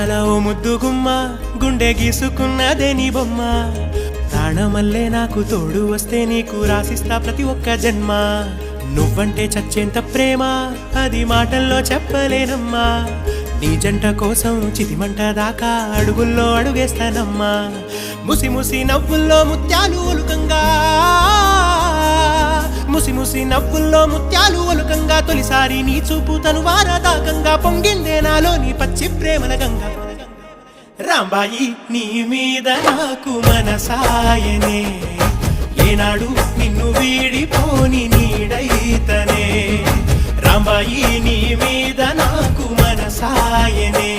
అందాల ఓ ముద్దు గుమ్మ గుండె గీసుకున్నదే నీ బొమ్మ ప్రాణమల్లే నాకు తోడు వస్తే నీకు రాసిస్తా ప్రతి ఒక్క జన్మ నువ్వంటే చచ్చేంత ప్రేమ అది మాటల్లో చెప్పలేనమ్మా నీ జంట కోసం చితిమంట దాకా అడుగుల్లో అడుగేస్తానమ్మా ముసి ముసి నవ్వుల్లో ముత్యాలు ఒలుకంగా ముసి ముసి నవ్వుల్లో ముత్యాలు ఒలుకంగా తొలిసారి నీ చూపు తను వారదాకంగా పొంగిందే నాలో నీ పచ్చి ప్రేమల గంగా రాంబాయి నీ మీద నాకు మనసాయనే ఏనాడు నిన్ను వీడిపోని నీడైతనే రాంబాయి నీ మీద నాకు మనసాయనే